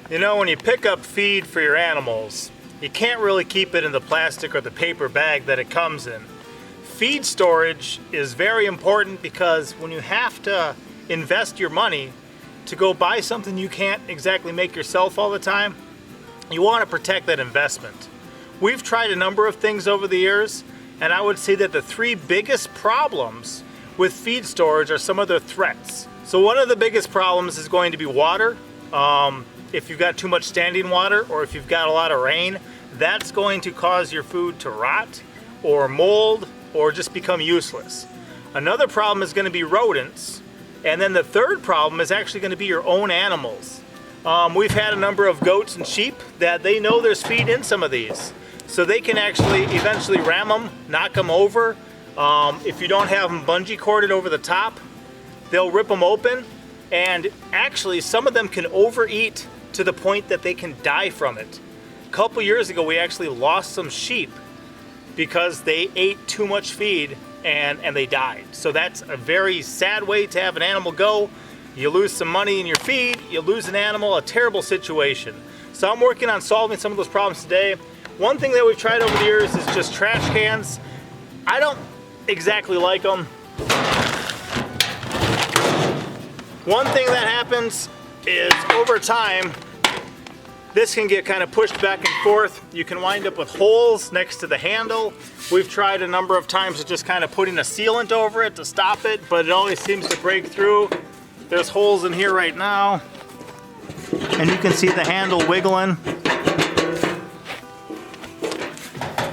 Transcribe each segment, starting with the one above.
You know, when you pick up feed for your animals, you can't really keep it in the plastic or the paper bag that it comes in. Feed storage is very important because when you have to invest your money to go buy something you can't exactly make yourself all the time, you want to protect that investment. We've tried a number of things over the years, and I would say that the three biggest problems with feed storage are some of the threats. So one of the biggest problems is going to be water. If you've got too much standing water or if you've got a lot of rain, that's going to cause your food to rot or mold or just become useless. Another problem is going to be rodents. And then the third problem is actually going to be your own animals. We've had a number of goats and sheep that they know there's feed in some of these. So they can actually eventually ram them, knock them over. If you don't have them bungee corded over the top, they'll rip them open. And actually some of them can overeat to the point that they can die from it. A couple years ago we actually lost some sheep because they ate too much feed and they died. So that's a very sad way to have an animal go. You lose some money in your feed, you lose an animal, a terrible situation. So I'm working on solving some of those problems today. One thing that we've tried over the years is just trash cans. I don't exactly like them. One thing that happens is over time, this can get kind of pushed back and forth. You can wind up with holes next to the handle. We've tried a number of times of just kind of putting a sealant over it to stop it, but it always seems to break through. There's holes in here right now. And you can see the handle wiggling.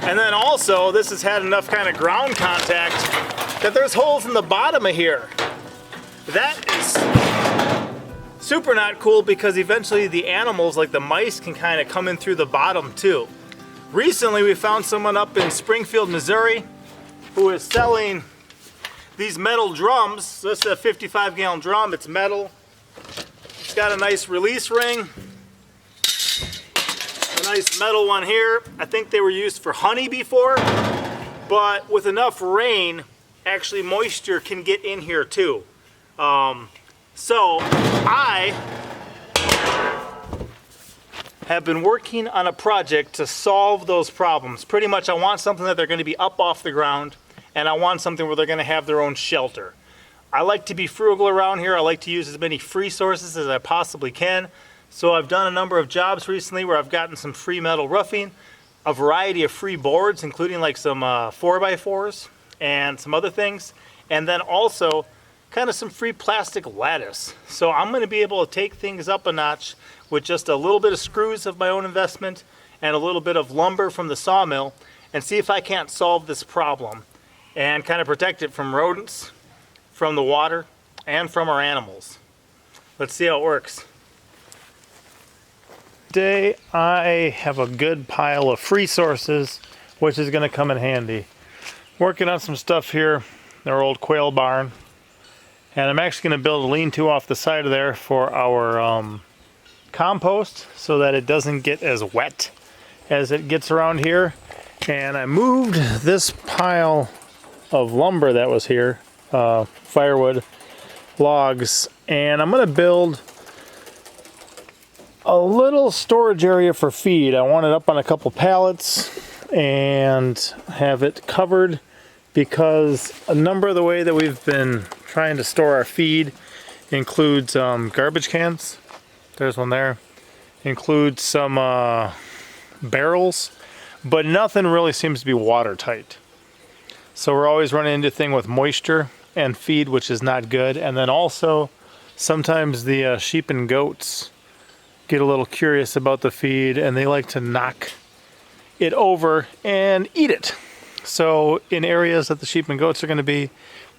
And then also, this has had enough kind of ground contact that there's holes in the bottom of here. That is super not cool because eventually the animals, like the mice, can kind of come in through the bottom too. Recently we found someone up in Springfield, Missouri who is selling these metal drums. This is a 55-gallon drum, it's metal. It's got a nice release ring. A nice metal one here. I think they were used for honey before, but with enough rain, actually moisture can get in here too. So I have been working on a project to solve those problems. Pretty much I want something that they're going to be up off the ground, and I want something where they're going to have their own shelter. I like to be frugal around here. I like to use as many free sources as I possibly can. So I've done a number of jobs recently where I've gotten some free metal roofing, a variety of free boards, including like some 4x4s and some other things, and then also kind of some free plastic lattice. So I'm going to be able to take things up a notch with just a little bit of screws of my own investment and a little bit of lumber from the sawmill and see if I can't solve this problem and kind of protect it from rodents, from the water, and from our animals. Let's see how it works. Today I have a good pile of free sources which is going to come in handy. Working on some stuff here in our old quail barn, and I'm actually going to build a lean-to off the side of there for our compost so that it doesn't get as wet as it gets around here. And I moved this pile of lumber that was here, firewood, logs, and I'm going to build a little storage area for feed. I want it up on a couple pallets and have it covered because a number of the way that we've been trying to store our feed includes garbage cans. There's one there. Includes some barrels, but nothing really seems to be watertight. So we're always running into a thing with moisture and feed, which is not good. And then also sometimes the sheep and goats get a little curious about the feed and they like to knock it over and eat it. So in areas that the sheep and goats are going to be,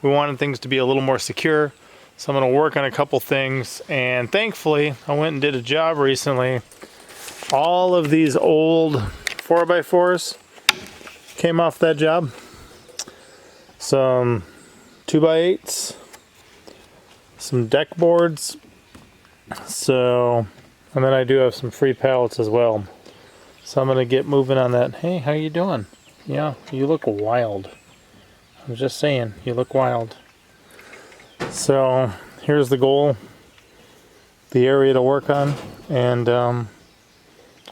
we wanted things to be a little more secure. So I'm going to work on a couple things, and thankfully I went and did a job recently. All of these old 4x4s came off that job. Some 2x8s, some deck boards. So, and then I do have some free pallets as well. So I'm going to get moving on that. Hey, how you doing? Yeah, you look wild. I'm just saying, you look wild. So here's the goal. the area to work on, and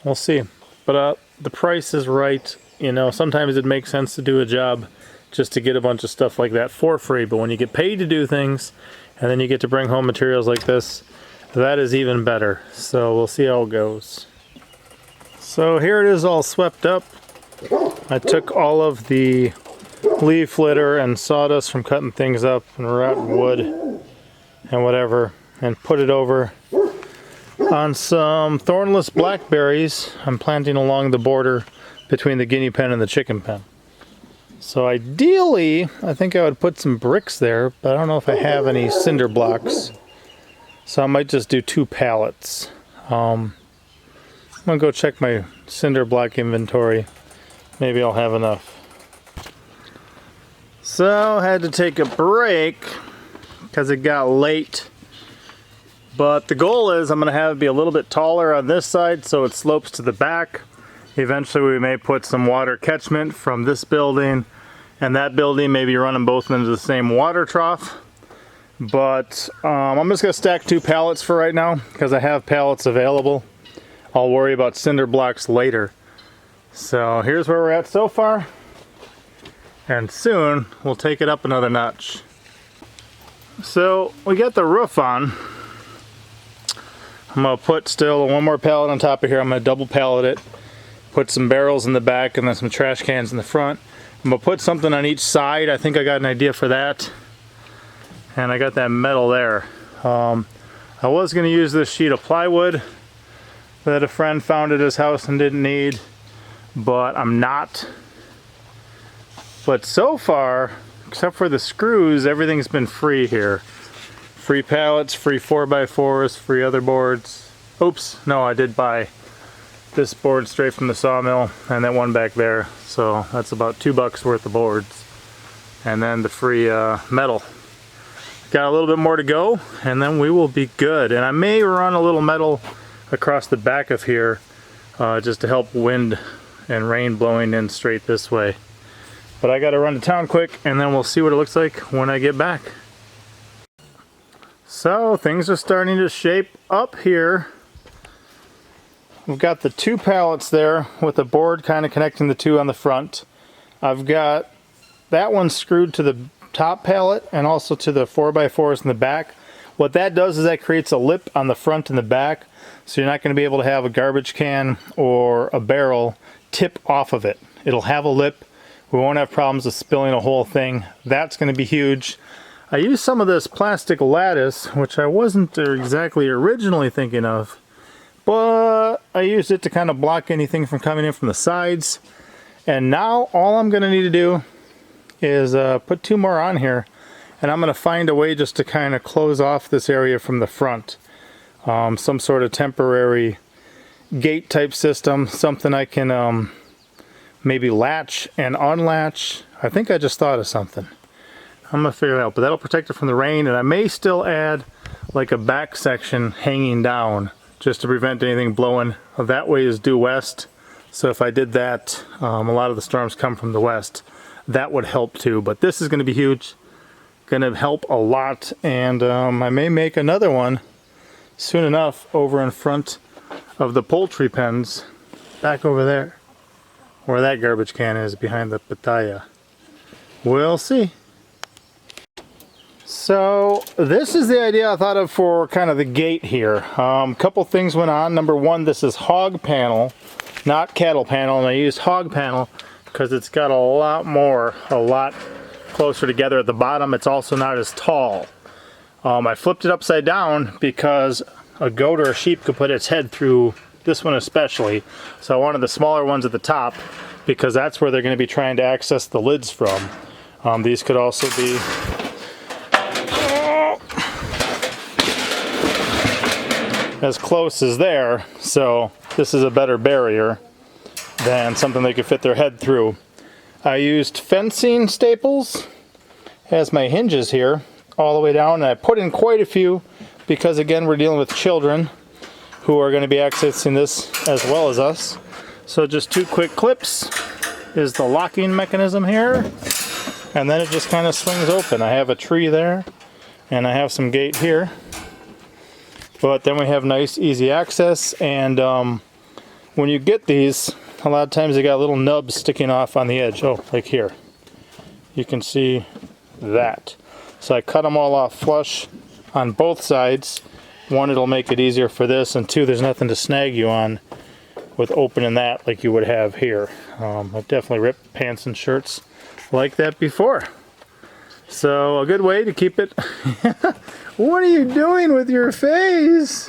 we'll see. But the price is right. You know, sometimes it makes sense to do a job just to get a bunch of stuff like that for free, but when you get paid to do things and then you get to bring home materials like this, that is even better. So we'll see how it goes. So here it is, all swept up. I took all of the leaf litter and sawdust from cutting things up and rotten wood and whatever, and put it over on some thornless blackberries I'm planting along the border between the guinea pen and the chicken pen. So ideally, I think I would put some bricks there, but I don't know if I have any cinder blocks. So I might just do 2 pallets. I'm gonna go check my cinder block inventory. Maybe I'll have enough. So I had to take a break because it got late. But the goal is I'm gonna have it be a little bit taller on this side so it slopes to the back. Eventually we may put some water catchment from this building and that building, maybe run them both into the same water trough. But I'm just gonna stack 2 pallets for right now because I have pallets available. I'll worry about cinder blocks later. So here's where we're at so far. And soon we'll take it up another notch. So we got the roof on. I'm gonna put still 1 more pallet on top of here. I'm gonna double pallet it. Put some barrels in the back and then some trash cans in the front. I'm gonna put something on each side. I think I got an idea for that. And I got that metal there. I was gonna use this sheet of plywood that a friend found at his house and didn't need, but I'm not. But so far, except for the screws, everything's been free here. Free pallets, free 4x4s, free other boards. Oops, no, I did buy this board straight from the sawmill and that one back there, so that's about $2 worth of boards, and then the free metal. Got a little bit more to go and then we will be good. And I may run a little metal across the back of here just to help wind and rain blowing in straight this way. But I gotta run to town quick and then we'll see what it looks like when I get back. So things are starting to shape up here. We've got the 2 pallets there with the board kind of connecting the 2 on the front. I've got that one screwed to the top pallet and also to the 4x4s in the back. What that does is that creates a lip on the front and the back, so you're not going to be able to have a garbage can or a barrel tip off of it. It'll have a lip. We won't have problems with spilling a whole thing. That's going to be huge. I used some of this plastic lattice, which I wasn't exactly originally thinking of, but I used it to kind of block anything from coming in from the sides. And now all I'm going to need to do is put 2 more on here, and I'm going to find a way just to kind of close off this area from the front. Some sort of temporary gate type system, something I can maybe latch and unlatch. I think I just thought of something. I'm going to figure it out, but that'll protect it from the rain, and I may still add like a back section hanging down just to prevent anything blowing. That way is due west, so if I did that, a lot of the storms come from the west. That would help too, but this is going to be huge. Going to help a lot, and I may make another one soon enough over in front of the poultry pens back over there where that garbage can is behind the pitaya. We'll see. So this is the idea I thought of for kind of the gate here. Couple things went on. Number one, this is hog panel, not cattle panel, and I used hog panel because it's got a lot closer together at the bottom. It's also not as tall. I flipped it upside down because a goat or a sheep could put its head through this one especially. So I wanted the smaller ones at the top because that's where they're going to be trying to access the lids from. These could also be as close as there, so this is a better barrier than something they could fit their head through. I used fencing staples as my hinges here all the way down, and I put in quite a few because again we're dealing with children who are going to be accessing this as well as us. So just 2 quick clips is the locking mechanism here, and then it just kind of swings open. I have a tree there and I have some gate here. But then we have nice, easy access, and when you get these, a lot of times they got little nubs sticking off on the edge. Oh, like here. You can see that. So I cut them all off flush on both sides. One, it'll make it easier for this, and two, there's nothing to snag you on with opening that like you would have here. I've definitely ripped pants and shirts like that before. So a good way to keep it. What are you doing with your face?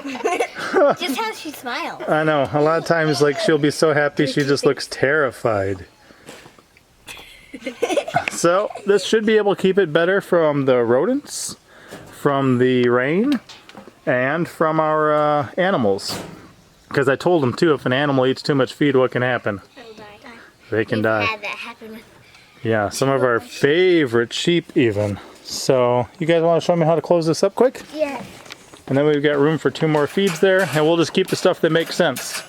Just how she smiles. I know, a lot of times like she'll be so happy she just looks terrified. So this should be able to keep it better from the rodents, from the rain, and from our animals. Because I told them too, if an animal eats too much feed, what can happen? They can die. Had that happen with Yeah, some of our favorite sheep even. So you guys want to show me how to close this up quick? yeah. And then we've got room for 2 more feeds there, and we'll just keep the stuff that makes sense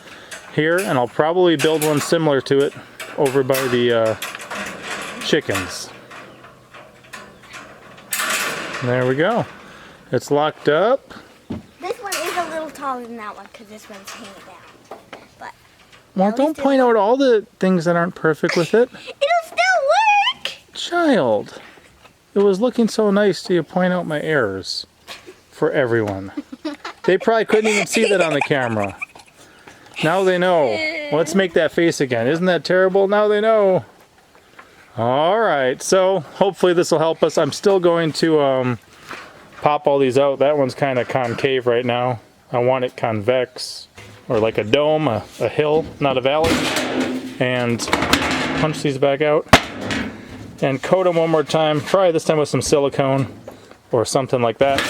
here, and I'll probably build one similar to it over by the chickens. There we go. It's locked up. This one is a little taller than that one because this one's hanging down. But Well, don't point out all the things that aren't perfect with it. it'll still work. Child, it was looking so nice till you point out my errors for everyone. They probably couldn't even see that on the camera. Now they know. Let's make that face again. Isn't that terrible? Now they know. All right, so hopefully this will help us. I'm still going to pop all these out. That one's kind of concave right now. I want it convex, or like a dome, a hill, not a valley. And punch these back out. And coat them one more time, probably this time with some silicone or something like that.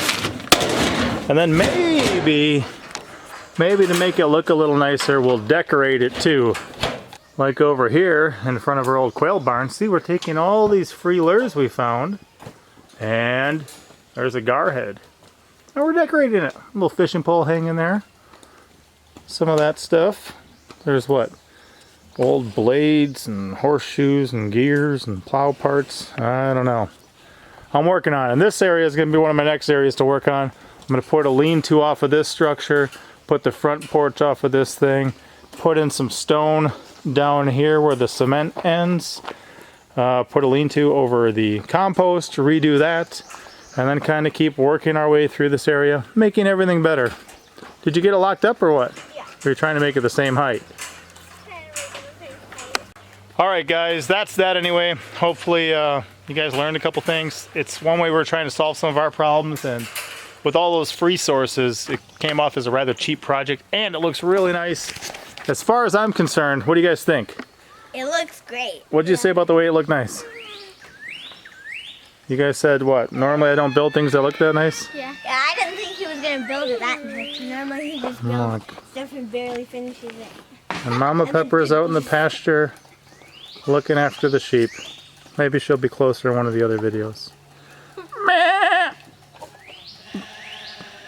And then maybe to make it look a little nicer, we'll decorate it too. Like over here in front of our old quail barn. See, we're taking all these free lures we found, and there's a garhead. And we're decorating it. A little fishing pole hanging there. Some of that stuff. There's what? Old blades and horseshoes and gears and plow parts. I don't know. I'm working on it. And this area is going to be one of my next areas to work on. I'm going to put a lean-to off of this structure, put the front porch off of this thing, put in some stone down here where the cement ends, put a lean-to over the compost, redo that, and then kind of keep working our way through this area, making everything better. Did you get it locked up or what? Yeah. Or you're trying to make it the same height? Alright guys, that's that anyway. Hopefully you guys learned a couple things. It's one way we're trying to solve some of our problems, and with all those free sources, it came off as a rather cheap project, and it looks really nice. As far as I'm concerned, what do you guys think? It looks great. What did you say about the way it looked nice? You guys said what? Normally I don't build things that look that nice? Yeah. Yeah, I didn't think he was going to build it that much. Normally he just builds Look. stuff and barely finishes it. And Mama Pepper's out in the pasture looking after the sheep. Maybe she'll be closer in one of the other videos.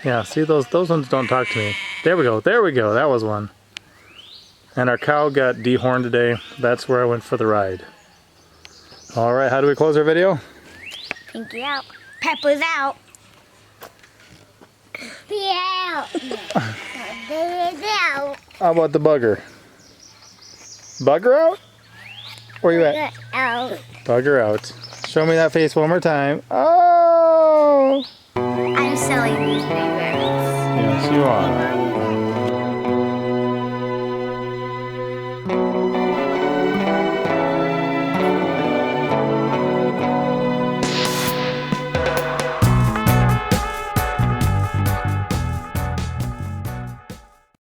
Yeah, see those ones don't talk to me. There we go, that was one. And our cow got dehorned today. That's where I went for the ride. Alright, how do we close our video? Pinky out. Pepper's out. Be out. out. How about the bugger? Bugger out? Where you at? Out. Bugger out. Show me that face one more time. Oh! I'm selling these rabbits. Yes, you are.